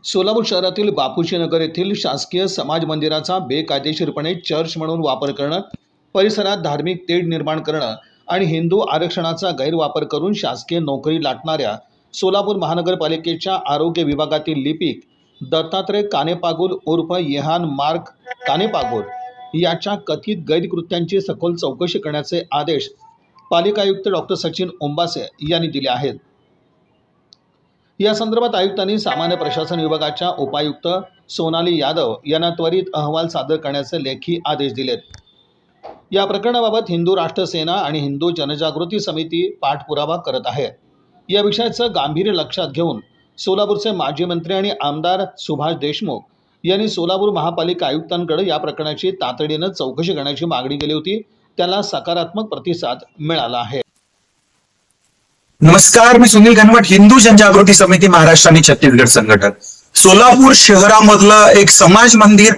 सोलापूर शहरातील बापूजी नगर येथील शासकीय समाज मंदिराचा बेकायदेशीरपणे चर्च म्हणून वापर करणं, परिसरात धार्मिक तेढ निर्माण करणं आणि हिंदू आरक्षणाचा गैरवापर करून शासकीय नोकरी लाटणाऱ्या सोलापूर महानगरपालिकेच्या आरोग्य विभागातील लिपिक दत्तात्रय कानेपागुल उर्फ येहान मार्क कानेपागुल याच्या कथित गैरकृत्यांची सखोल चौकशी करण्याचे आदेश पालिका आयुक्त डॉक्टर सचिन ओंबासे यांनी दिले आहेत। या संदर्भात आयुक्तांनी सामान्य प्रशासन विभागाच्या उपायुक्त सोनाली यादव यांना त्वरित अहवाल सादर करण्याचे लेखी आदेश दिलेत। या प्रकरणाबाबत हिंदू राष्ट्र सेना आणि हिंदू जनजागृती समिती पाठपुरावा करत आहे। या विषयाचं गांभीर्य लक्षात घेऊन सोलापूरचे माजी मंत्री आणि आमदार सुभाष देशमुख यांनी सोलापूर महापालिका आयुक्तांकडे या प्रकरणाची तातडीने चौकशी करण्याची मागणी केली होती। त्याला सकारात्मक प्रतिसाद मिळाला आहे। नमस्कार, मी सुनील घनवट, हिंदू जनजागृती समिती महाराष्ट्र आणि छत्तीसगड संघटक। सोलापूर शहरामधलं एक समाज मंदिर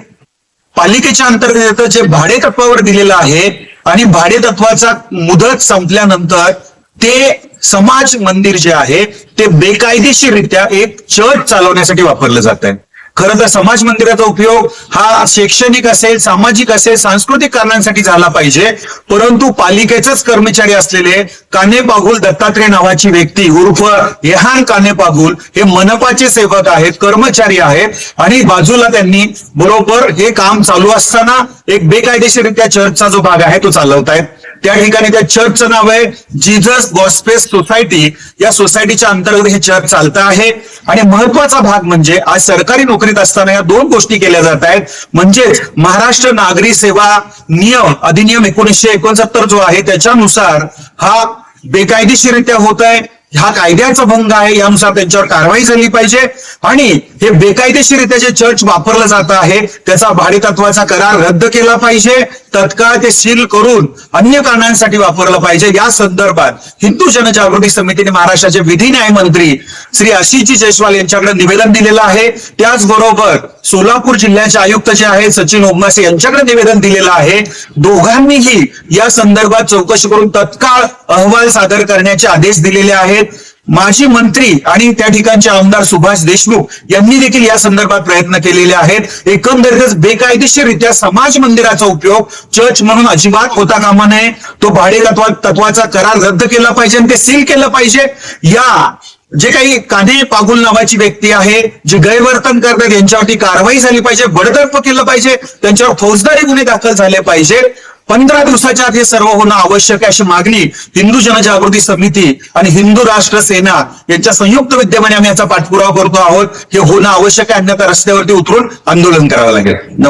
पालिकेच्या अंतर्गत जे भाडे तत्वावर दिलेलं आहे आणि भाडे तत्वाचा मुदत संपल्यानंतर ते समाज मंदिर जे आहे ते बेकायदेशीररित्या एक चर्च चालवण्यासाठी वापरलं जात आहे। खरं तर समाज मंदिराचा उपयोग हा शैक्षणिक असेल, सामाजिक असेल, सांस्कृतिक कारणांसाठी झाला पाहिजे, परंतु पालिकेचेच कर्मचारी असलेले कानेपागुल दत्तात्रय नावाची व्यक्ती उर्फ येहान कानेपागुल हे मनपाचे सेवक आहेत, कर्मचारी आहेत आणि बाजूला त्यांनी बरोबर हे काम चालू असताना एक बेकायदेशीररित्या चर्चचा जो भाग आहे तो चालवतायत। त्या ठिकाणी त्या चर्चचं नाव आहे जीसस गॉस्पेल सोसायटी। या सोसायटीच्या अंतर्गत हे चर्च चालतं आहे आणि महत्वाचा भाग म्हणजे आज सरकारी नोकरीत असताना या दोन गोष्टी केल्या जात आहेत। म्हणजेच महाराष्ट्र नागरी सेवा नियम अधिनियम 1969 जो आहे त्याच्यानुसार हा बेकायदेशीररित्या होत आहे, हा कायद्याचा भंग आहे, यानुसार त्यांच्यावर कारवाई झाली पाहिजे आणि हे बेकायदेशीररित्या जे चर्च वापरलं जात आहे त्याचा भाडे तत्वाचा करार रद्द केला पाहिजे, तत्काळ ते सील करून अन्य कारणांसाठी वापरलं पाहिजे। या संदर्भात हिंदू जनजागृती समितीने महाराष्ट्राचे विधी न्याय मंत्री श्री आशिषजी जयस्वाल यांच्याकडे निवेदन दिलेलं आहे। त्याचबरोबर सोलापूर जिल्ह्याचे आयुक्त जे आहेत सचिन ओंबासे यांच्याकडे निवेदन दिलेलं आहे। दोघांनीही या संदर्भात चौकशी करून तत्काळ अहवाल सादर करण्याचे आदेश दिलेले आहेत। माजी मंत्री आणि त्या ठिकाणचे आमदार सुभाष देशमुख यांनी देखील या संदर्भात प्रयत्न केलेले आहेत। एकंदरीतच बेकायदेशीररित्या समाज मंदिराचा उपयोग चर्च म्हणून अजिबात होता कामा नये। तो भाडे तत्वाचा करार रद्द केला पाहिजे आणि ते सील केलं पाहिजे। या जे काही कानेपागुल नावाची व्यक्ती आहे जे गैरवर्तन करतात यांच्यावरती कारवाई झाली पाहिजे, बडतर्फ केलं पाहिजे, त्यांच्यावर फौजदारी गुन्हे दाखल झाले पाहिजे। 15 दिवसाच्या आत हे सर्व होणं आवश्यक आहे अशी मागणी हिंदू जनजागृती समिती आणि हिंदू राष्ट्र सेना यांच्या संयुक्त विद्यमाने आम्ही याचा पाठपुरावा करतो आहोत। हे होणं आवश्यक आहे, अन्यथा रस्त्यावरती उतरून आंदोलन करावं लागेल।